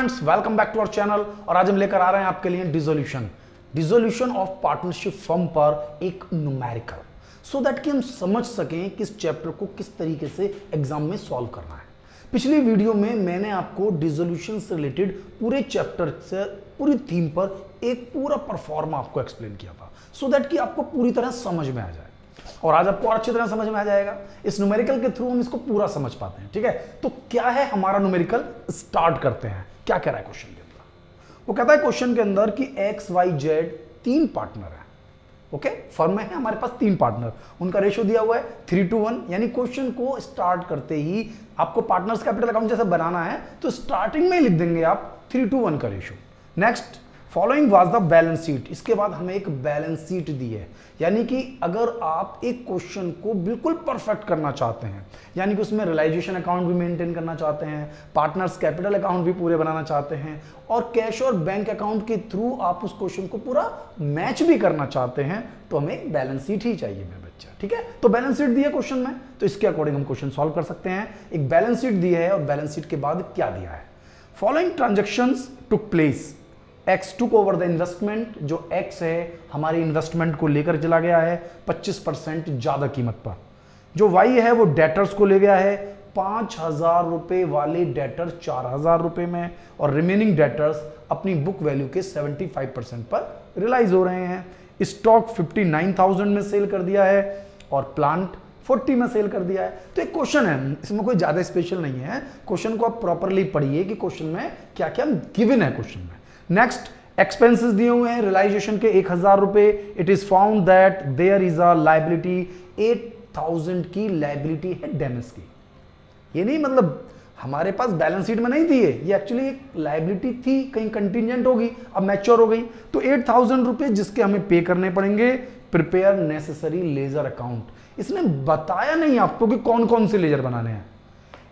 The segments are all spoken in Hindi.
Friends, welcome back to our channel. और आज हम लेकर आ रहे हैं आपके लिए डिसोल्यूशन ऑफ पार्टनरशिप फॉर्म पर एक न्यूमेरिकल, सो दैट कि हम समझ सकें कि इस चैप्टर को किस तरीके से एग्जाम में सॉल्व करना है। पिछली वीडियो में मैंने आपको डिसोल्यूशन से रिलेटेड पूरे चैप्टर से पूरी थीम पर एक पूरा परफॉर्मा आपको एक्सप्लेन किया था, सो दैट कि आपको पूरी तरह समझ में आ जाए। और आज आपको और अच्छी तरह समझ में आ जाएगा। इस न्यूमेरिकल के थ्रू हम इसको पूरा समझ पाते हैं। ठीक है, तो क्या है हमारा न्यूमेरिकल, स्टार्ट करते हैं। क्या कह रहा है क्वेश्चन के अंदर? वो कहता है क्वेश्चन के अंदर कि एक्स वाई जेड तीन पार्टनर है। ओके, फर्म में है हमारे पास तीन पार्टनर, उनका रेशियो दिया हुआ है 3:1। यानी क्वेश्चन को स्टार्ट करते ही आपको पार्टनर्स कैपिटल अकाउंट जैसे बनाना है तो स्टार्टिंग में ही लिख देंगे आप 3:1 का ratio. Next, following was the balance sheet. इसके बाद हमें एक बैलेंस शीट दी है, यानी कि अगर आप एक क्वेश्चन को बिल्कुल परफेक्ट करना चाहते हैं, यानी कि उसमें रियलाइजेशन अकाउंट भी मेंटेन करना चाहते हैं, पार्टनर्स कैपिटल अकाउंट भी पूरे बनाना चाहते हैं, और कैश और बैंक अकाउंट के थ्रू आप उस क्वेश्चन को पूरा मैच भी करना चाहते हैं, तो हमें एक बैलेंस शीट ही चाहिए मेरे बच्चा। ठीक है, तो बैलेंस शीट दी है क्वेश्चन में, तो इसके अकॉर्डिंग हम क्वेश्चन सॉल्व कर सकते हैं। एक बैलेंस शीट दी है और बैलेंस शीट के बाद क्या दिया है? Following transactions took place. X took over the investment। जो X है हमारी इन्वेस्टमेंट को लेकर चला गया है 25% ज्यादा कीमत पर। जो Y है वो डेटर्स को ले गया है 5,000 रुपए वाले डेटर 4,000 रुपए में, और रिमेनिंग डेटर्स अपनी बुक वैल्यू के 75% पर रियलाइज हो रहे हैं। स्टॉक 59,000 में सेल कर दिया है और प्लांट 40 में सेल कर दिया है। तो एक क्वेश्चन है, इसमें कोई ज्यादा स्पेशल नहीं है। क्वेश्चन को आप प्रॉपरली पढ़िए कि क्वेश्चन में क्या क्या गिवन है क्वेश्चन में। नेक्स्ट, एक्सपेंसेस दिए हुए हैं रियलाइजेशन के 1,000 रुपए। It is found that there is a liability 8,000 की लायबिलिटी है डैमेज की। ये नहीं मतलब हमारे पास बैलेंस शीट में नहीं थी ये एक्चुअली एक लायबिलिटी थी, कहीं कंटिजेंट होगी, अब मैच्योर हो गई। तो 8,000 रुपए जिसके हमें पे करने पड़ेंगे। Prepare necessary ledger account. इसने बताया नहीं आपको कि कौन कौन से लेजर बनाने हैं,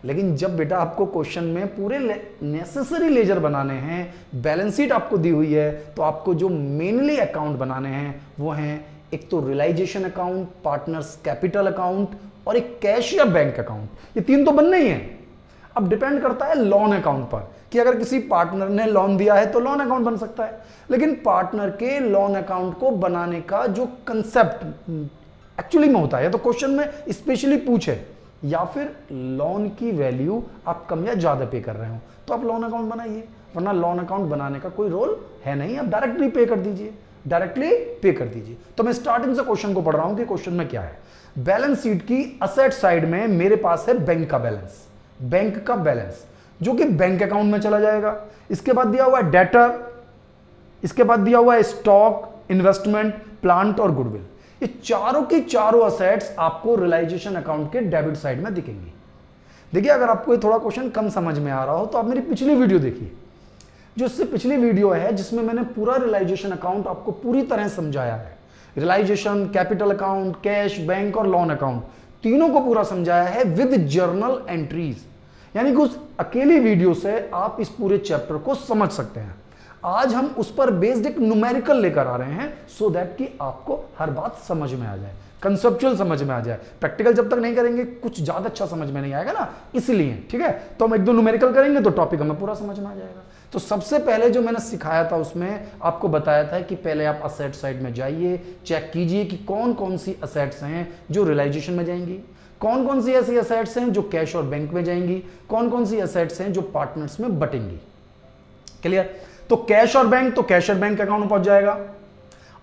लेकिन जब बेटा आपको क्वेश्चन में पूरे नेसेसरी लेजर बनाने हैं, बैलेंस शीट आपको दी हुई है, तो आपको जो मेनली अकाउंट बनाने हैं वो हैं एक तो realisation account, partners capital account और एक कैश या बैंक अकाउंट। ये तीन तो बनने ही हैं। अब डिपेंड करता है लोन अकाउंट पर कि अगर किसी पार्टनर ने लोन दिया है तो लोन अकाउंट बन सकता है, लेकिन पार्टनर के लोन अकाउंट को बनाने का जो कंसेप्ट एक्चुअली में होता है, तो क्वेश्चन में स्पेशली पूछे या फिर लोन की वैल्यू आप कम या ज्यादा पे कर रहे हो तो आप लोन अकाउंट बनाइए, वरना लोन अकाउंट बनाने का कोई रोल है नहीं, आप डायरेक्टली पे कर दीजिए, डायरेक्टली पे कर दीजिए। तो मैं स्टार्टिंग से क्वेश्चन को पढ़ रहा हूं कि क्वेश्चन में क्या है। बैलेंस शीट की असेट साइड में मेरे पास है बैंक का बैलेंस, बैंक का बैलेंस जो कि बैंक अकाउंट में चला जाएगा। इसके बाद दिया हुआ है डेटर, इसके बाद दिया हुआ है स्टॉक, इन्वेस्टमेंट, प्लांट और गुडविल। ये चारों की चारों असेट्स आपको रियलाइजेशन अकाउंट के डेबिट साइड में दिखेंगी। देखिए, अगर आपको ये थोड़ा क्वेश्चन कम समझ में आ रहा हो तो आप मेरी पिछली वीडियो देखिए, जो इससे पिछली वीडियो है जिसमें मैंने पूरा रियलाइजेशन अकाउंट आपको पूरी तरह समझाया है। Realisation, capital account, cash, bank और लोन अकाउंट तीनों को पूरा समझाया है विद जर्नल एंट्रीज। यानी कि उस अकेली वीडियो से आप इस पूरे चैप्टर को समझ सकते हैं। आज हम उस पर बेस्ड एक न्यूमेरिकल लेकर आ रहे हैं, सो दैट कि आपको हर बात समझ में आ जाए, कंसेप्चुअल समझ में आ जाए। प्रैक्टिकल जब तक नहीं करेंगे कुछ ज्यादा अच्छा समझ में नहीं आएगा ना, इसलिए। ठीक है, तो हम एक दो न्यूमेरिकल करेंगे तो टॉपिक हमें पूरा समझ में आ जाएगा। तो सबसे पहले जो मैंने सिखाया था उसमें आपको बताया था कि पहले आप असेट साइड में जाइए, चेक कीजिए कि कौन कौन सी असेट्स हैं जो रियलाइजेशन में जाएंगी, कौन कौन सी ऐसी असेट्स हैं जो कैश और बैंक में जाएंगी, कौन कौन सी असेट्स हैं जो पार्टनर्स में बटेंगी। क्लियर? तो कैश और बैंक, तो कैश और बैंक अकाउंट में पहुंच जाएगा,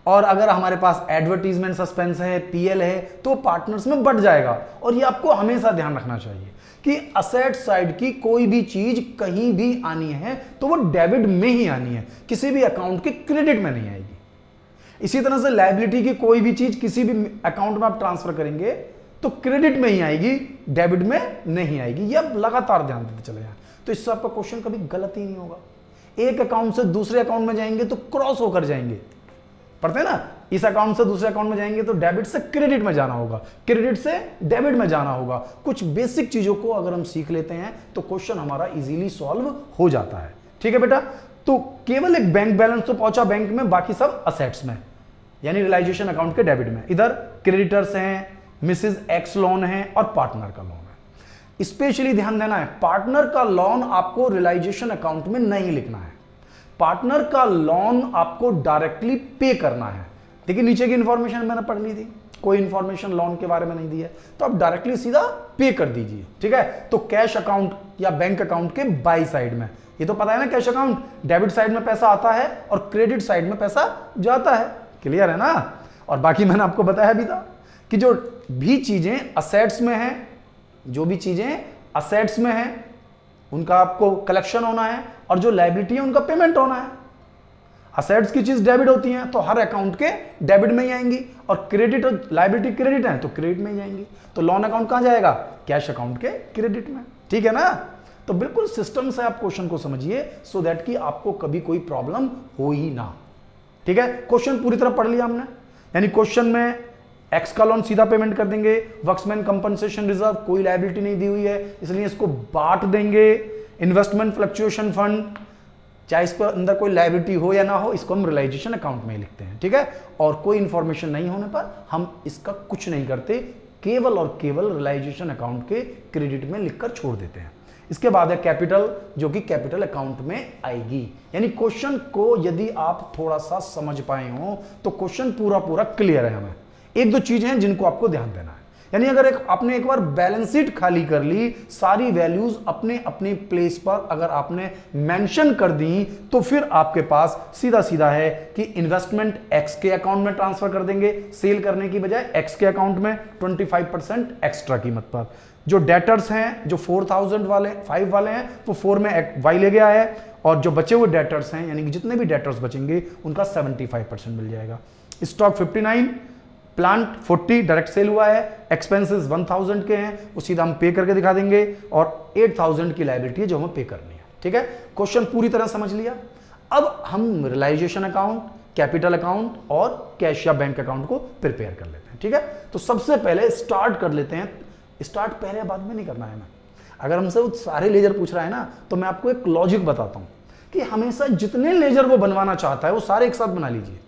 और अगर हमारे पास एडवर्टीजमेंट सस्पेंस है, पीएल है, तो पार्टनर्स में बट जाएगा। और ये आपको हमेशा ध्यान रखना चाहिए कि असेट साइड की कोई भी चीज कहीं भी आनी है तो वो डेबिट में ही आनी है, किसी भी अकाउंट के क्रेडिट में नहीं आएगी। इसी तरह से लायबिलिटी की कोई भी चीज किसी भी अकाउंट में आप ट्रांसफर करेंगे तो क्रेडिट में ही आएगी, डेबिट में नहीं आएगी। ये आप लगातार ध्यान देते चले जाएं, तो इससे आपका क्वेश्चन कभी गलत ही नहीं होगा। एक अकाउंट से दूसरे अकाउंट में जाएंगे तो क्रॉस होकर जाएंगे, पढ़ते हैं ना, इस अकाउंट से दूसरे अकाउंट में जाएंगे तो डेबिट से क्रेडिट में जाना होगा, क्रेडिट से डेबिट में जाना होगा। कुछ बेसिक चीजों को अगर हम सीख लेते हैं तो क्वेश्चन हमारा इजीली सॉल्व हो जाता है। ठीक है बेटा, तो केवल एक बैंक बैलेंस तो पहुंचा बैंक में, बाकी सब असेट्स में, यानी रियलाइजेशन अकाउंट के डेबिट में। इधर क्रेडिटर्स हैं, मिसेज एक्स लोन है और पार्टनर का लोन है। स्पेशली ध्यान देना है, पार्टनर का लोन आपको रियलाइजेशन अकाउंट में नहीं लिखना है, पार्टनर का लोन आपको डायरेक्टली पे करना है। देखिए नीचे की इंफॉर्मेशन मैंने पढ़ ली थी, कोई इंफॉर्मेशन लोन के बारे में नहीं दी है, तो आप डायरेक्टली सीधा पे कर दीजिए, ठीक है। तो कैश अकाउंट या बैंक अकाउंट के बाई साइड में, ये तो पता है ना, कैश अकाउंट डेबिट साइड में पैसा आता है और क्रेडिट साइड में पैसा जाता है, क्लियर है ना। और बाकी मैंने आपको बताया भी था कि जो भी चीजें असेट्स में है, जो भी चीजें असेट्स में है उनका आपको कलेक्शन होना है, और जो लायबिलिटी है उनका पेमेंट होना है। असेट्स की चीज डेबिट होती है तो हर अकाउंट के डेबिट में ही आएंगी, और क्रेडिट और लायबिलिटी क्रेडिट है तो क्रेडिट में ही आएंगी। तो लोन अकाउंट कहां जाएगा? कैश अकाउंट के क्रेडिट में, ठीक है ना। तो बिल्कुल सिस्टम से आप क्वेश्चन को समझिए, सो दैट कि आपको कभी कोई प्रॉब्लम हो ही ना, ठीक है। क्वेश्चन पूरी तरह पढ़ लिया हमने, यानी क्वेश्चन में एक्स का लोन सीधा पेमेंट कर देंगे, वर्क्समैन कंपनसेशन रिजर्व कोई लायबिलिटी नहीं दी हुई है इसलिए इसको बांट देंगे, इन्वेस्टमेंट फ्लक्चुएशन फंड चाहे इस पर अंदर कोई लायबिलिटी हो या ना हो इसको हम रियलाइजेशन अकाउंट में ही लिखते हैं, ठीक है। और कोई इंफॉर्मेशन नहीं होने पर हम इसका कुछ नहीं करते, केवल और केवल रियलाइजेशन अकाउंट के क्रेडिट में लिखकर छोड़ देते हैं। इसके बाद है कैपिटल, जो कि कैपिटल अकाउंट में आएगी। यानी क्वेश्चन को यदि आप थोड़ा सा समझ पाए हो तो क्वेश्चन पूरा पूरा क्लियर है। हमें एक दो चीजें हैं जिनको आपको ध्यान देना है, यानी अगर आपने एक बार बैलेंस शीट खाली कर ली, सारी वैल्यूज अपने अपने प्लेस पर अगर आपने मेंशन कर दी, तो फिर आपके पास सीधा सीधा है कि इन्वेस्टमेंट एक्स के अकाउंट में ट्रांसफर कर देंगे, सेल करने की बजाय एक्स के अकाउंट में 25% एक्स्ट्रा कीमत पर। जो डेटर्स हैं, जो 4000 वाले 5 वाले हैं, वो 4 में वाई ले गया है, और जो बचे हुए डेटर्स हैं यानी कि जितने भी डेटर्स बचेंगे उनका 75% मिल जाएगा। स्टॉक 59, प्लांट 40 डायरेक्ट सेल हुआ है, एक्सपेंसेस 1000 के हैं, वो सीधा हम पे करके दिखा देंगे, और 8000 की लायबिलिटी है जो हमें पे करनी है, ठीक है। क्वेश्चन पूरी तरह समझ लिया। अब हम रियलाइजेशन अकाउंट, कैपिटल अकाउंट और कैश या बैंक अकाउंट को प्रिपेयर कर लेते हैं, ठीक है। तो सबसे पहले स्टार्ट कर लेते हैं, स्टार्ट पहले या बाद में नहीं करना है हमें। अगर हमसे वो सारे लेजर पूछ रहा है ना, तो मैं आपको एक लॉजिक बताता हूं कि हमेशा जितने लेजर वो बनवाना चाहता है वो सारे एक साथ बना लीजिए।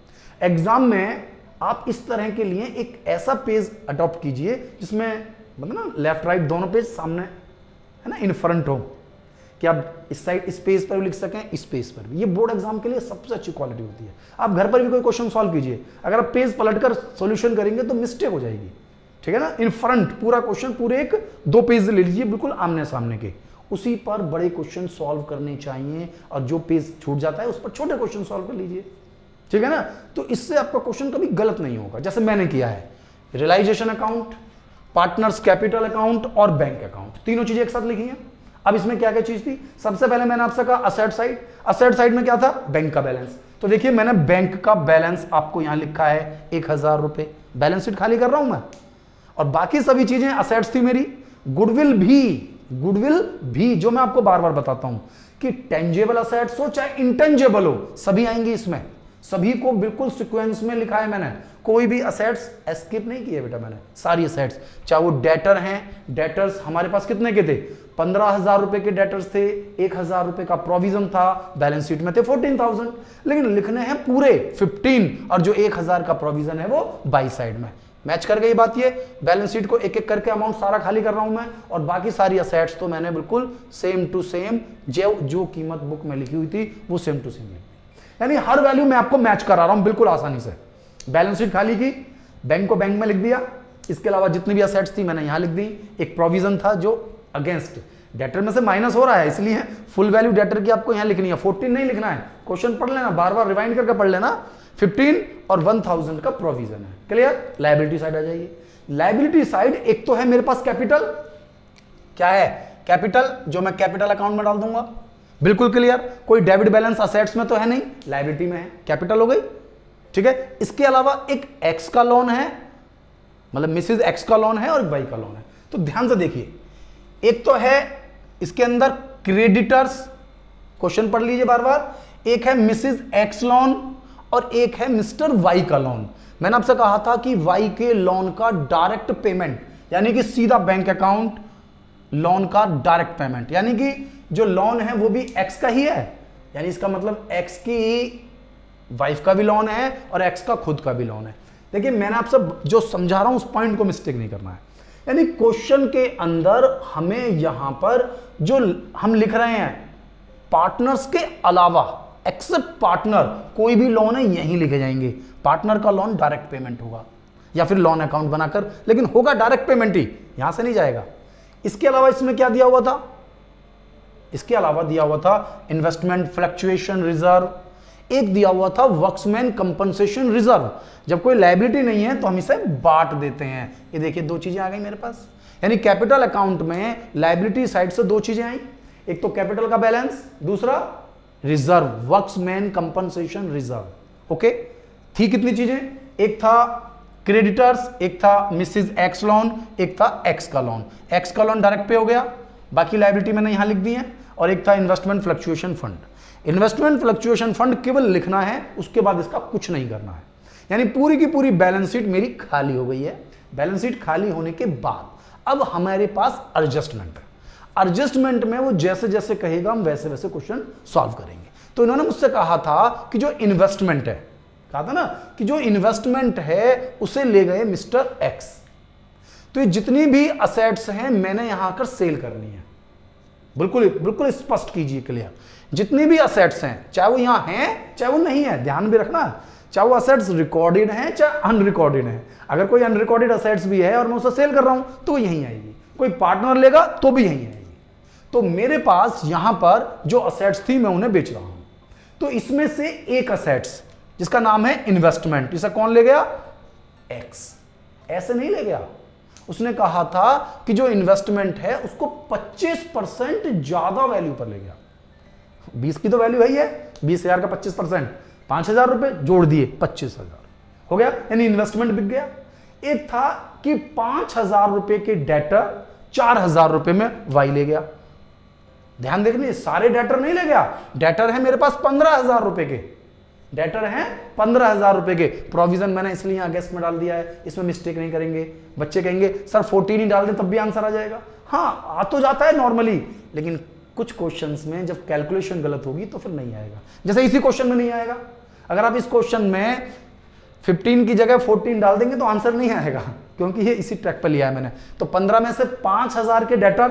एग्जाम में आप इस तरह के लिए एक ऐसा पेज अडॉप्ट कीजिए जिसमें मतलब ना लेफ्ट राइट दोनों पेज सामने है ना, इन फ्रंट हो, कि आप इस साइड इस पेज पर भी लिख सकें, इस पेज पर भी। ये बोर्ड एग्जाम के लिए सबसे अच्छी क्वालिटी होती है। आप घर पर भी कोई क्वेश्चन सॉल्व कीजिए, अगर आप पेज पलटकर सॉल्यूशन करेंगे तो मिस्टेक हो जाएगी, ठीक है ना। इन फ्रंट पूरा क्वेश्चन पूरे एक 2 पेज ले लीजिए, बिल्कुल आमने सामने के, उसी पर बड़े क्वेश्चन सॉल्व करने चाहिए, और जो पेज छूट जाता है उस पर छोटे क्वेश्चन सॉल्व कर लीजिए, ठीक है ना। तो इससे आपका क्वेश्चन कभी गलत नहीं होगा, जैसे मैंने किया है। Realisation account, partners capital account और बैंक अकाउंट, तीनों चीजें एक साथ लिखी हैं। अब इसमें क्या क्या चीज थी? सबसे पहले मैंने आपसे कहा असेट साइड। असेट साइड में क्या था? बैंक का बैलेंस। तो देखिए मैंने बैंक का बैलेंस आपको यहां लिखा है 1000 रुपए, बैलेंस शीट खाली कर रहा हूं मैं, और बाकी सभी चीजें असेट्स थी मेरी। गुडविल भी जो मैं आपको बार बार बताता हूं कि टेंजेबल असेट्स हो चाहे इंटेंजेबल हो, सभी आएंगी इसमें, सभी को बिल्कुल सीक्वेंस में लिखा है मैंने, कोई भी असेट्स एस्केप नहीं किए बेटा मैंने, सारी असेट्स, चाहे वो डेटर हैं। डेटर्स हमारे पास कितने के थे? 15,000 रुपए के डेटर्स थे, 1000 रुपए का प्रोविजन था, बैलेंस शीट में थे 14,000, लेकिन लिखने हैं पूरे 15, और जो 1000 का प्रोविजन है वो बाई साइड में। मैच कर गई बात। ये बैलेंस शीट को एक एक करके अमाउंट सारा खाली कर रहा हूं मैं, और बाकी सारी असेट्स तो मैंने बिल्कुल सेम टू सेम जो कीमत बुक में लिखी हुई थी वो सेम टू सेम लिखी, यानी हर वैल्यू मैं आपको मैच करा रहा हूं बिल्कुल आसानी से। बैलेंस शीट खाली की, बैंक को बैंक में लिख दिया, इसके अलावा जितनी भी असेट्स थी मैंने यहां लिख दी। एक प्रोविजन था जो अगेंस्ट डेटर में से माइनस हो रहा है, इसलिए फुल वैल्यू डेटर की आपको यहां लिखनी है, 14 नहीं लिखना है। क्वेश्चन पढ़ लेना, बार बार रिवाइंड करके पढ़ लेना। 15 और 1000 का प्रोविजन है, क्लियर। लायबिलिटी साइड आ जाइए। लायबिलिटी साइड एक तो है मेरे पास कैपिटल, क्या है? कैपिटल, जो मैं कैपिटल अकाउंट में डाल दूंगा, बिल्कुल क्लियर। कोई डेबिट बैलेंस असेट्स में तो है नहीं, लायबिलिटी में है, कैपिटल हो गई, ठीक है। इसके अलावा एक एक्स का लोन है, मतलब मिसेज एक्स का लोन है, और वाई का लोन है। तो ध्यान से देखिए, एक तो है इसके अंदर क्रेडिटर्स, क्वेश्चन पढ़ लीजिए बार बार, एक है मिसेज एक्स लोन और एक है मिस्टर वाई का लोन। मैंने आपसे कहा था कि वाई के लोन का डायरेक्ट पेमेंट, यानी कि सीधा बैंक अकाउंट, लोन का डायरेक्ट पेमेंट, यानी कि जो लोन है वो भी एक्स का ही है, यानी इसका मतलब एक्स की वाइफ का भी लोन है और एक्स का खुद का भी लोन है। देखिए मैंने आपसे जो समझा रहा हूं उस पॉइंट को मिस्टेक नहीं करना है। यानी क्वेश्चन के अंदर हमें यहां पर जो हम लिख रहे हैं पार्टनर्स के अलावा, एक्सेप्ट पार्टनर, कोई भी लोन है यहीं लिखे जाएंगे। पार्टनर का लोन डायरेक्ट पेमेंट होगा या फिर लोन अकाउंट बनाकर, लेकिन होगा डायरेक्ट पेमेंट ही, यहां से नहीं जाएगा। इसके अलावा इसमें क्या दिया हुआ था, इसके अलावा दिया हुआ था इन्वेस्टमेंट फ्लक्चुएशन रिजर्व, एक दिया हुआ था वर्क्समैन कंपनसेशन रिजर्व। जब कोई लायबिलिटी नहीं है तो हम इसे बांट देते हैं। ये देखिए दो चीजें आ गई मेरे पास, यानी कैपिटल अकाउंट में लायबिलिटी साइड से दो चीजें आई, एक तो कैपिटल का बैलेंस, दूसरा reserve, workmen compensation reserve. Okay, थी कितनी चीजें, एक था क्रेडिटर्स, एक था मिसेज एक्स लोन, एक था एक्स का लोन। एक्स का लोन डायरेक्ट पे हो गया, बाकी लायबिलिटी मैंने यहां लिख दी है। और एक था investment fluctuation fund. Investment fluctuation fund केवल लिखना है, उसके बाद इसका कुछ नहीं करना है। यानी पूरी की पूरी बैलेंस शीट मेरी खाली हो गई है। बैलेंस शीट खाली होने के बाद अब हमारे पास एडजस्टमेंट है। एडजस्टमेंट में वो जैसे जैसे कहेगा हम वैसे वैसे क्वेश्चन सॉल्व करेंगे। तो इन्होंने मुझसे कहा था कि जो इन्वेस्टमेंट है, कहा था ना कि जो इन्वेस्टमेंट है उसे ले गए मिस्टर एक्स। तो ये जितनी भी असेट्स हैं मैंने यहां आकर सेल करनी है। बिल्कुल बिल्कुल स्पष्ट कीजिए, क्लियर। जितनी भी असेट्स हैं, चाहे वो यहां हैं चाहे वो नहीं है, ध्यान भी रखना, चाहे वो असेट्स रिकॉर्डेड हैं चाहे अनरिकॉर्डेड हैं। अगर कोई अनरिकॉर्डेड असेट्स भी है और मैं उसे सेल कर रहा हूं तो यहीं आएगी, कोई पार्टनर लेगा तो भी यहीं आएगी। तो मेरे पास यहां पर जो असेट्स थी मैं उन्हें बेच रहा हूं। तो इसमें से एक असेट्स जिसका नाम है इन्वेस्टमेंट, इसे कौन ले गया, एक्स। ऐसे नहीं ले गया, उसने कहा था कि जो इन्वेस्टमेंट है उसको 25% ज्यादा वैल्यू पर ले गया। 20 की तो वैल्यू है ही है, 20,000 का 25%, 5,000 रुपए जोड़ दिए, 25,000 हो गया, यानी इन्वेस्टमेंट बिक गया। एक था कि 5,000 रुपए के डेटर 4,000 रुपए में वाई ले गया। ध्यान देखने, सारे डेटर नहीं ले गया, डेटर है मेरे पास 15,000 रुपए के, डेटर हैं 15,000 रुपए के। प्रोविजन मैंने इसलिए यहां गेस्ट में डाल दिया है, इसमें मिस्टेक नहीं करेंगे। बच्चे कहेंगे सर 14 ही डाल दें तब भी आंसर आ जाएगा। हाँ आ तो जाता है नॉर्मली, लेकिन कुछ क्वेश्चंस में जब कैलकुलेशन गलत होगी तो फिर नहीं आएगा। जैसे इसी क्वेश्चन में नहीं आएगा, अगर आप इस क्वेश्चन में 15 की जगह 14 डाल देंगे तो आंसर नहीं आएगा, क्योंकि ये इसी ट्रैक पर लिया है मैंने। तो 15 में से 5,000 के डेटर,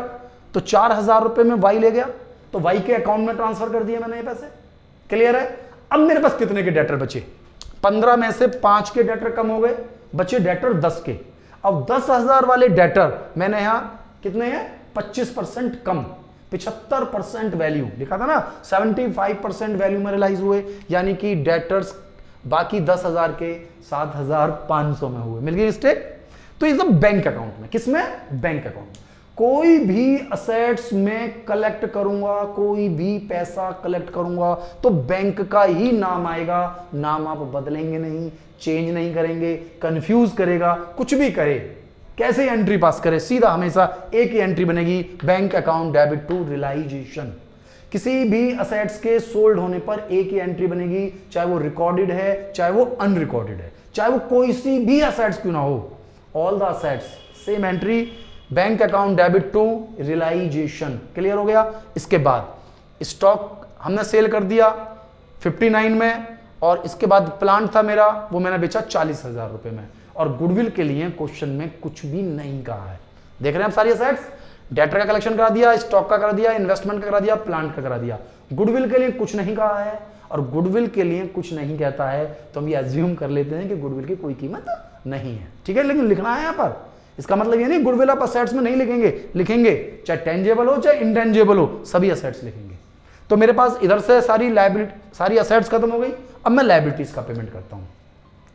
तो 4,000 रुपए में वाई ले गया, तो वाई के अकाउंट में ट्रांसफर कर दिए मैंने ये पैसे। क्लियर है। अब मेरे पास कितने के डेटर बचे, 15 में से 5 के डेटर कम हो गए, बचे डेटर 10 के। अब 10,000 वाले डेटर मैंने यहां कितने हैं, 25% कम, 75% वैल्यू लिखा था ना, 75% वैल्यू में रियलाइज हुए, यानी कि डेटर्स बाकी 10,000 के 7,500 में हुए। मिल गई मिस्टेक। तो ये सब बैंक अकाउंट में, किसमें, बैंक अकाउंट। कोई भी असेट्स में कलेक्ट करूंगा, कोई भी पैसा कलेक्ट करूंगा तो बैंक का ही नाम आएगा। नाम आप बदलेंगे नहीं, चेंज नहीं करेंगे, कंफ्यूज करेगा, कुछ भी करे, कैसे एंट्री पास करे, सीधा हमेशा एक ही एंट्री बनेगी, bank account debit to realisation. किसी भी असेट्स के सोल्ड होने पर एक ही एंट्री बनेगी, चाहे वो रिकॉर्डेड है चाहे वो अनरिकॉर्डेड है, चाहे वो कोई सी भी असेट्स क्यों ना हो, all the assets same entry, bank account debit to realisation. Clear हो गया। इसके बाद स्टॉक हमने सेल कर दिया 59 में, और इसके बाद प्लांट था मेरा, वो मैंने बेचा 40,000 रुपए में। और गुडविल के लिए क्वेश्चन में कुछ भी नहीं कहा है। देख रहे हैं आप सारी असेट्स, डेटर का कलेक्शन करा दिया, स्टॉक का करा दिया, इन्वेस्टमेंट का करा दिया, प्लांट का करा दिया। गुडविल के लिए कुछ नहीं कहा है, और गुडविल के लिए कुछ नहीं कहता है तो हम ये एज्यूम कर लेते हैं कि गुडविल की कोई कीमत नहीं है। ठीक है, लेकिन लिखना है यहाँ पर, इसका मतलब ये नहीं गुडविल आप असेट्स में नहीं लिखेंगे, लिखेंगे चाहे टेंजेबल हो चाहे इंटेंजेबल हो, सभी असेट्स लिखेंगे। तो मेरे पास इधर से सारी लायबिलिटी, सारी असेट्स खत्म हो गई। अब मैं लायबिलिटीज का पेमेंट करता हूं।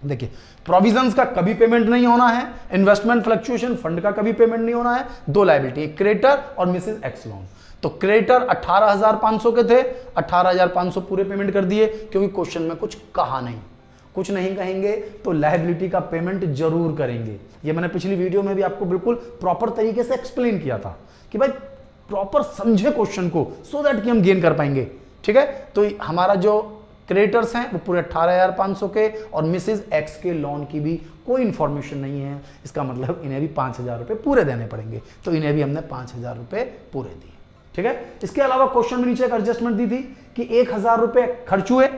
देखिए, प्रोविजंस का कभी पेमेंट नहीं होना है, इन्वेस्टमेंट फ्लक्चुएशन फंड का कभी पेमेंट नहीं होना है। दो लायबिलिटी, क्रेडिटर और मिसेज एक्स लोन। तो क्रेडिटर 18,500 के थे, 18,500 पूरे पेमेंट कर दिए, क्योंकि क्वेश्चन में कुछ कहा नहीं। कुछ नहीं कहेंगे तो लायबिलिटी का पेमेंट जरूर करेंगे। ये मैंने पिछली वीडियो में भी आपको बिल्कुल प्रॉपर तरीके से एक्सप्लेन किया था कि भाई प्रॉपर समझे क्वेश्चन को, सो दैट कि हम गेन कर पाएंगे। ठीक है, तो हमारा जो क्रेडिटर्स हैं वो पूरे 18,500 के, और मिसेज एक्स के लोन की भी कोई इंफॉर्मेशन नहीं है। इसका मतलब इन्हें भी 5,000 रुपए पूरे देने पड़ेंगे, तो इन्हें भी हमने 5,000 रुपए पूरे दिए। ठीक है, इसके अलावा क्वेश्चन में नीचे एक एडजस्टमेंट दी थी कि 1,000 रुपए खर्च हुए।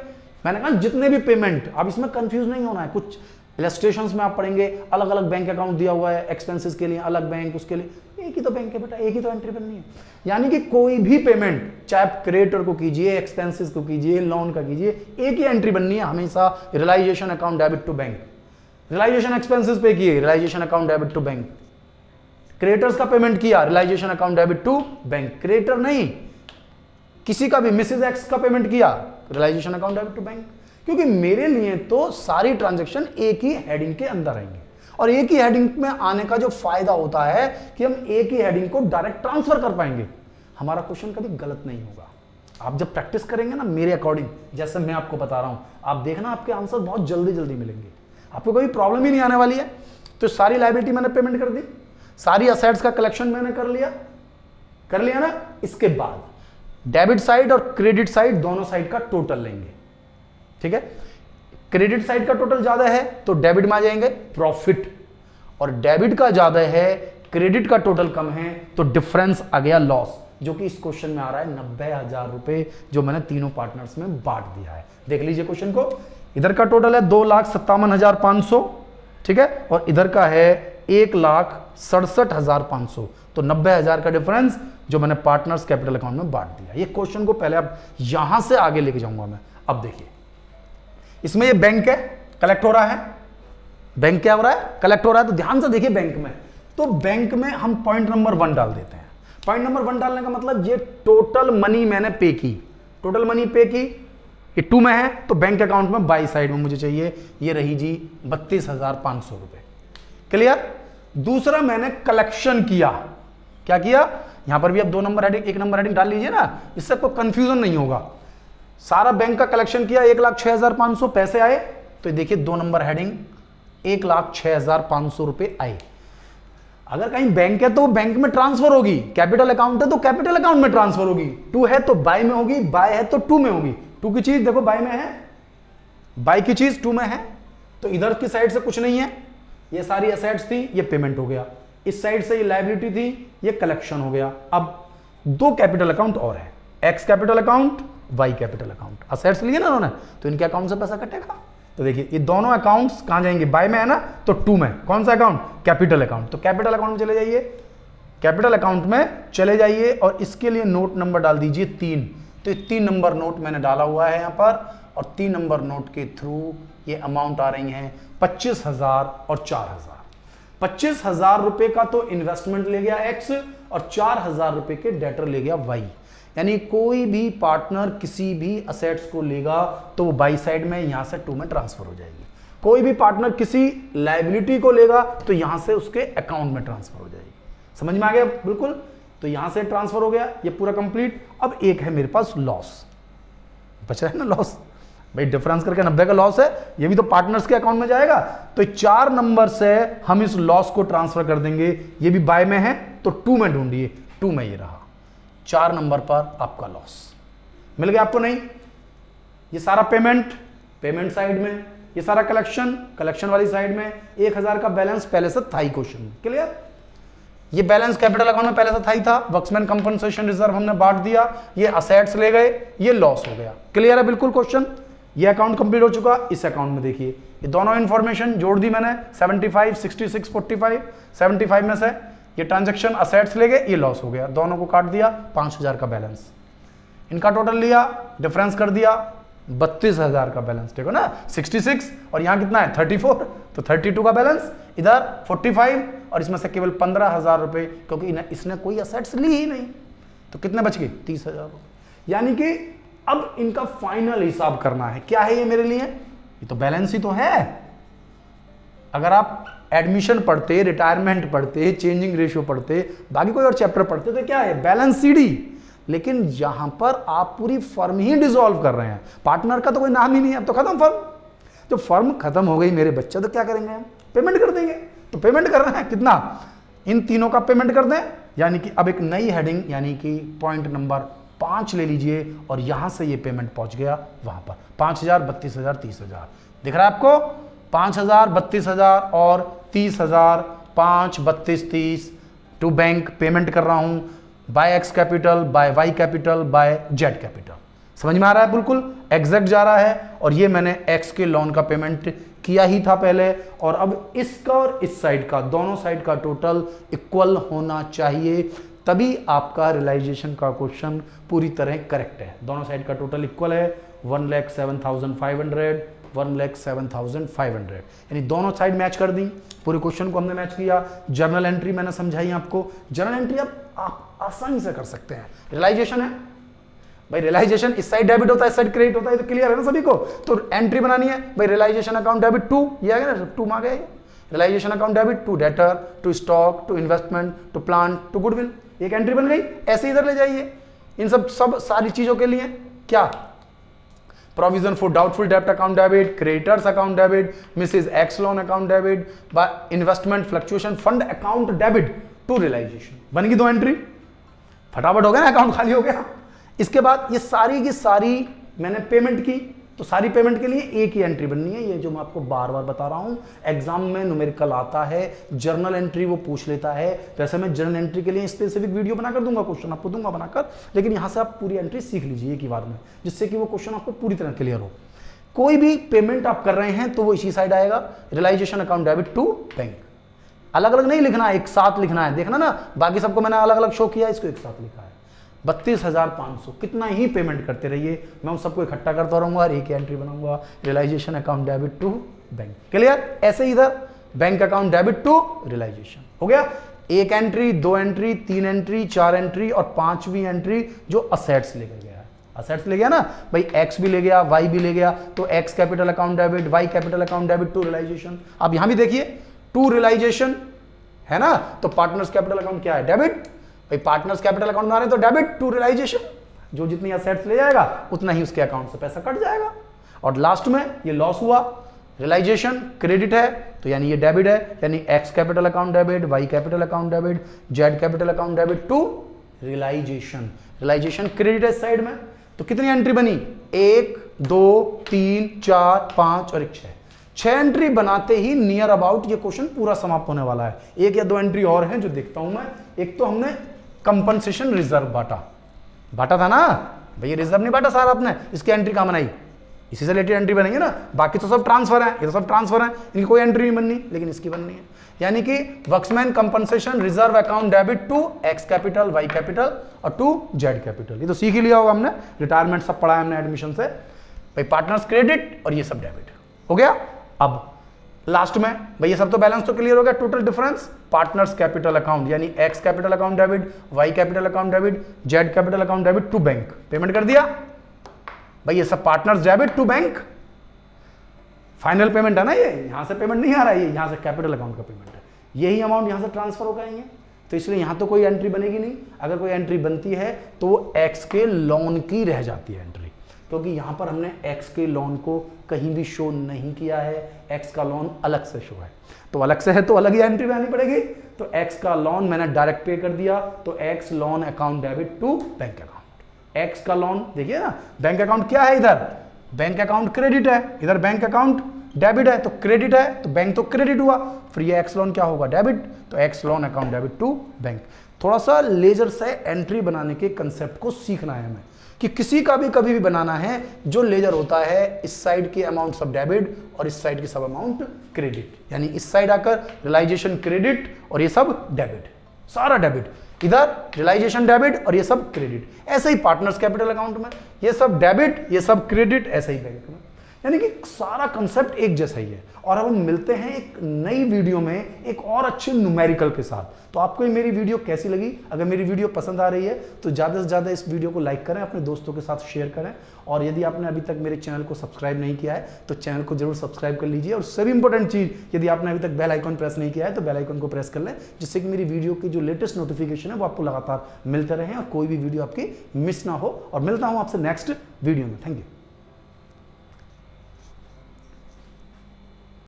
मैंने कहा जितने भी पेमेंट, अब इसमें कंफ्यूज नहीं होना है, कुछ इलस्ट्रेशंस में आप पढ़ेंगे अलग अलग बैंक अकाउंट दिया हुआ है, एक्सपेंसेस के लिए अलग बैंक, उसके लिए एक ही तो बैंक है बेटा, एक ही तो एंट्री बननी है। यानी कि कोई भी पेमेंट चाहे आप क्रेडिटर को कीजिए, एक्सपेंसेस को कीजिए, लोन का कीजिए, एक ही एंट्री बननी है हमेशा। Realisation account debit to bank, realisation expenses pay किए, realisation account debit to bank. Creditors का पेमेंट किया, realisation account debit to bank. Creditor नहीं, किसी का भी मिसेज एक्स का पेमेंट किया, realisation account debit to bank. क्योंकि मेरे लिए तो सारी ट्रांजैक्शन एक ही हेडिंग के अंदर आएंगे, और एक ही हेडिंग में आने का जो फायदा होता है कि हम एक ही हेडिंग को डायरेक्ट ट्रांसफर कर पाएंगे, हमारा क्वेश्चन कभी गलत नहीं होगा। आप जब प्रैक्टिस करेंगे ना मेरे अकॉर्डिंग, जैसे मैं आपको बता रहा हूं, आप देखना आपके आंसर बहुत जल्दी जल्दी मिलेंगे, आपको कोई प्रॉब्लम ही नहीं आने वाली है। तो सारी लायबिलिटी मैंने पेमेंट कर दी, सारी असेट्स का कलेक्शन मैंने कर लिया ना। इसके बाद डेबिट साइड और क्रेडिट साइड दोनों साइड का टोटल लेंगे, ठीक है। क्रेडिट साइड का टोटल ज्यादा है तो डेबिट में आ जाएंगे प्रॉफिट, और डेबिट का ज्यादा है, क्रेडिट का टोटल कम है, तो डिफरेंस आ गया लॉस, जो कि इस क्वेश्चन में आ रहा है 90,000 रुपए, जो मैंने तीनों पार्टनर्स में बांट दिया है। देख लीजिए क्वेश्चन को, इधर का टोटल है 2,57,500, ठीक है, और इधर का है 1,67,500, तो 90,000 का डिफरेंस जो मैंने पार्टनर्स कैपिटल अकाउंट में बांट दिया। ये क्वेश्चन को पहले अब यहां से आगे लेके जाऊंगा मैं। अब देखिए, इसमें ये बैंक है, कलेक्ट हो रहा है, बैंक क्या हो रहा है, कलेक्ट हो रहा है। तो ध्यान से देखिए बैंक में, तो बैंक में हम पॉइंट नंबर 1 डाल देते हैं। पॉइंट नंबर 1 डालने का मतलब ये टोटल मनी मैंने पे की, टोटल मनी पे की, ये 2 में है, तो बैंक अकाउंट में बाई साइड में मुझे चाहिए, ये रही जी 32,500 रुपए। क्लियर। दूसरा मैंने कलेक्शन किया, क्या किया, यहां पर भी अब 2 नंबर हेडिंग 1 नंबर हेडिंग डाल लीजिए ना, इससे कोई कंफ्यूजन नहीं होगा। सारा बैंक का कलेक्शन किया, 1,06,500 पैसे आए, तो देखिए 2 नंबर हेडिंग 1,06,500 रुपए आए। अगर कहीं बैंक है तो बैंक में ट्रांसफर होगी, कैपिटल अकाउंट है तो कैपिटल अकाउंट में ट्रांसफर होगी, 2 है तो बाय में होगी, बाय है तो 2 में होगी। 2 की चीज देखो बाय में है, बाय की चीज 2 में है, तो इधर की साइड से कुछ नहीं है, ये सारी एसेट्स थी, ये पेमेंट हो गया, इस साइड से ये लायबिलिटी थी, ये कलेक्शन हो गया। अब 2 कैपिटल अकाउंट और है, X capital account, Y capital account. Assets लिए ना उन्होंने, तो इनके अकाउंट से पैसा कटेगा। तो देखिए ये दोनों अकाउंट्स कहां जाएंगे, बाय में है ना, तो 2 में, कौन सा अकाउंट, कैपिटल अकाउंट, तो कैपिटल अकाउंट में चले जाइए, कैपिटल अकाउंट में चले जाइए, और इसके लिए नोट नंबर डाल दीजिए 3। तो 3 नंबर नोट मैंने डाला हुआ है यहां पर, और 3 नंबर नोट के थ्रू ये अमाउंट आ रही है 25,000 और 4,000। 25,000 रुपए का तो इन्वेस्टमेंट ले गया एक्स, और 4,000 रुपए के डेटर ले गया वाई। यानी कोई भी पार्टनर किसी भी असेट्स को लेगा तो वो बाई साइड में यहां से 2 में ट्रांसफर हो जाएगी, कोई भी पार्टनर किसी लायबिलिटी को लेगा तो यहां से उसके अकाउंट में ट्रांसफर हो जाएगी। समझ में आ गया बिल्कुल। तो यहां से ट्रांसफर हो गया, ये पूरा कंप्लीट। अब एक है मेरे पास लॉस, बच रहा है ना लॉस, भाई डिफरेंस करके 90 का लॉस है, ये भी तो पार्टनर्स के अकाउंट में जाएगा, तो 4 नंबर से हम इस लॉस को ट्रांसफर कर देंगे। ये भी बाय में है तो 2 में ढूंढिए, 2 में ये रहा, 4 नंबर पर आपका लॉस मिल गया आपको। नहीं, ये सारा पेमेंट साइड में, ये सारा कलेक्शन वाली साइड में, 1,000 का बैलेंस पहले से था ही क्वेश्चन। क्लियर। ये बैलेंस कैपिटल अकाउंट में पहले से था ही था, वर्कमैन कंपनसेशन रिजर्व हमने बांट दिया, ये असेट्स ले गए, ये लॉस हो गया। क्लियर है बिल्कुल क्वेश्चन। ये अकाउंट कंप्लीट हो चुका। इस अकाउंट में देखिए ये दोनों इंफॉर्मेशन जोड़ दी मैंने, 75, 66, 45, 75 में से ये ट्रांजैक्शन असेट्स ले गए, ये लॉस हो गया, दोनों को काट दिया, 5,000 का बैलेंस। इनका टोटल लिया, डिफरेंस कर दिया, 32,000 का बैलेंस। देखो ना 66 और यहाँ कितना है 34, तो 32 का बैलेंस, इधर 45, और इसमें से केवल 15,000 रुपए, क्योंकि इसने कोई असेट्स ली ही नहीं, तो कितने बच गए 30,000 रुपए। यानी कि अब इनका फाइनल हिसाब करना है। क्या है ये मेरे लिए, ये तो बैलेंस ही तो है। अगर आप एडमिशन पढ़ते, रिटायरमेंट पढ़ते, चेंजिंग रेशियो पढ़ते, बाकी कोई और चैप्टर पढ़ते, तो क्या है बैलेंस सीडी। लेकिन यहां पर आप पूरी फर्म ही डिसॉल्व कर रहे हैं, पार्टनर का तो कोई नाम ही नहीं है, अब तो खत्म फर्म। तो फर्म खत्म हो गई मेरे बच्चे, तो क्या करेंगे हम, पेमेंट कर देंगे। तो पेमेंट कर रहे हैं कितना, इन तीनों का पेमेंट कर दें। यानी कि अब एक नई हेडिंग, यानी कि पॉइंट नंबर 5 ले लीजिए, और यहां से ये पेमेंट पहुंच गया वहां पर 5,000, 32,000, 30,000। दिख रहा है आपको, 5,000, 32,000 और 30,000, 5, 32, 30 टू बैंक पेमेंट कर रहा हूं, by X capital, by Y capital, by Z capital. समझ में आ रहा है, बिल्कुल एग्जैक्ट जा रहा है। और ये मैंने एक्स के लोन का पेमेंट किया ही था पहले, और अब इसका और इस साइड का, दोनों साइड का टोटल इक्वल होना चाहिए, तभी आपका रियलाइजेशन का क्वेश्चन पूरी तरह करेक्ट है। दोनों साइड का टोटल इक्वल है 1,07,500, 1,07,500, यानी दोनों साइड मैच कर दी। पूरे क्वेश्चन को हमने मैच किया। जर्नल एंट्री मैंने समझाई आपको। जर्नल एंट्री आप आसानी से कर सकते हैं। रियलाइजेशन है भाई, रियलाइजेशन इस साइड डेबिट होता है, इस साइड क्रेडिट होता है, तो क्लियर है ना सभी को। तो एंट्री बनानी है भाई, रियलाइजेशन अकाउंट डेबिट टू, ये आ गया ना, 2 आ गया। Realisation account debit to debtor, to stock, to investment, to plant, to goodwill, एक एंट्री बन गई। ऐसे इधर ले जाइए इन सब सारी चीजों के लिए। क्या प्रोविजन फॉर डाउटफुल डेब्ट account debit, creditors account debit, Mrs X loan account debit, investment fluctuation fund account debit to realisation, बन गई 2 एंट्री, फटाफट हो गया ना, अकाउंट खाली हो गया। इसके बाद ये सारी की सारी मैंने पेमेंट की, तो सारी पेमेंट के लिए एक ही एंट्री बननी है। ये जो मैं आपको बार बार बता रहा हूं, एग्जाम में न्यूमेरिकल आता है, जर्नल एंट्री वो पूछ लेता है। वैसे मैं जर्नल एंट्री के लिए स्पेसिफिक वीडियो बनाकर दूंगा, क्वेश्चन आपको दूंगा बनाकर, लेकिन यहां से आप पूरी एंट्री सीख लीजिए एक ही बार में, जिससे कि वो क्वेश्चन आपको पूरी तरह क्लियर हो। कोई भी पेमेंट आप कर रहे हैं तो वो इसी साइड आएगा, realisation account debit to bank. अलग अलग नहीं लिखना है, एक साथ लिखना है। देखना ना, बाकी सबको मैंने अलग अलग शो किया, इसको एक साथ लिखा है। 32,500 कितना ही पेमेंट करते रहिए, मैं उन सबको इकट्ठा करता रहूंगा और एक एंट्री बनाऊंगा, realisation account debit to bank. Clear? ऐसे इधर bank account debit to realisation हो गया। एक एंट्री, 2 एंट्री, 3 एंट्री, 4 एंट्री और 5वीं एंट्री जो असेट्स लेकर गया है। असेट्स ले गया ना भाई, एक्स भी ले गया, वाई भी ले गया, तो X capital account debit, Y capital account debit to realisation. अब यहां भी देखिए टू रियलाइजेशन है ना, तो पार्टनर्स कैपिटल अकाउंट क्या है? डेबिट। भाई पार्टनर्स कैपिटल अकाउंट बना रहे तो डेबिट टू रियलाइजेशन, जो जितनी असेट्स ले जाएगा उतना ही उसके अकाउंट से पैसा कट जाएगा। और लास्ट में ये लॉस हुआ, रियलाइजेशन क्रेडिट है तो यानी ये डेबिट है, यानी X capital account debit, Y capital account debit, Z capital account debit to realisation. Realisation credit है इस साइड में, तो कितनी एंट्री बनी? 1, 2, 3, 4, 5 और 6। 6 एंट्री बनाते ही नियर अबाउट ये क्वेश्चन पूरा समाप्त होने वाला है। 1 या 2 एंट्री और हैं जो देखता हूं मैं। एक तो हमने कंपनसेशन रिजर्व बांटा था ना भैया, रिजर्व नहीं बांटा सारा आपने, इसकी एंट्री कहां बनाई? इसी से रिलेटेड एंट्री बनेगी ना। बाकी तो सब ट्रांसफर है, ये तो सब ट्रांसफर है, इनकी कोई एंट्री नहीं बननी, लेकिन इसकी बननी है। यानी कि workmen's compensation reserve account debit to X capital, Y capital और टू जेड कैपिटल। ये तो सीख ही लिया होगा हमने, रिटायरमेंट सब पढ़ा है हमने एडमिशन से। भाई पार्टनर्स क्रेडिट और ये सब डेबिट हो गया। अब लास्ट में भाई ये सब तो बैलेंस तो क्लियर हो गया। Total difference partners capital account यानी X capital account debit, Y capital account debit, Z capital account debit to bank. Payment कर दिया भाई, ये सब partners debit to bank. Final payment है ना, ये यहां से पेमेंट नहीं आ रहा है, ये यहां से कैपिटल अकाउंट का पेमेंट है। यही अमाउंट यहां से ट्रांसफर हो जाएंगे, तो इसलिए यहां तो कोई एंट्री बनेगी नहीं। अगर कोई एंट्री बनती है तो वो एक्स के लोन की रह जाती है एंट्री, क्योंकि यहां पर हमने एक्स के लोन को कहीं भी शो नहीं किया है। एक्स का लोन अलग से शो है, तो अलग से है तो अलग ही एंट्री बनानी पड़ेगी। तो एक्स का लोन मैंने डायरेक्ट पे कर दिया, तो X loan account debit to bank account. X का लोन देखिए ना, बैंक अकाउंट क्या है? इधर बैंक अकाउंट क्रेडिट है, इधर बैंक अकाउंट डेबिट है, तो क्रेडिट है तो बैंक तो क्रेडिट हुआ, फिर ये एक्स लोन क्या होगा? डेबिट। तो X loan account debit to bank. थोड़ा सा लेजर से एंट्री बनाने के कंसेप्ट को सीखना है हमें, कि किसी का भी कभी भी बनाना है जो लेजर होता है, इस साइड की अमाउंट सब डेबिट और इस साइड की सब अमाउंट क्रेडिट, यानी इस साइड आकर रियलाइजेशन क्रेडिट और ये सब डेबिट, सारा डेबिट, इधर रियलाइजेशन डेबिट और ये सब क्रेडिट। ऐसे ही पार्टनर्स कैपिटल अकाउंट में ये सब डेबिट, ये सब क्रेडिट, ऐसे ही बैंक में, यानी कि सारा कंसेप्ट एक जैसा ही है। और अब हम मिलते हैं एक नई वीडियो में एक और अच्छे न्यूमेरिकल के साथ। तो आपको ये मेरी वीडियो कैसी लगी? अगर मेरी वीडियो पसंद आ रही है तो ज़्यादा से ज़्यादा इस वीडियो को लाइक करें, अपने दोस्तों के साथ शेयर करें, और यदि आपने अभी तक मेरे चैनल को सब्सक्राइब नहीं किया है तो चैनल को जरूर सब्सक्राइब कर लीजिए। और सबसे इंपॉर्टेंट चीज़, यदि आपने अभी तक बेल आइकन प्रेस नहीं किया है तो बेल आइकन को प्रेस कर लें, जिससे कि मेरी वीडियो की जो लेटेस्ट नोटिफिकेशन है वो आपको लगातार मिलते रहें और कोई भी वीडियो आपकी मिस ना हो। और मिलता हूँ आपसे नेक्स्ट वीडियो में। Thank you.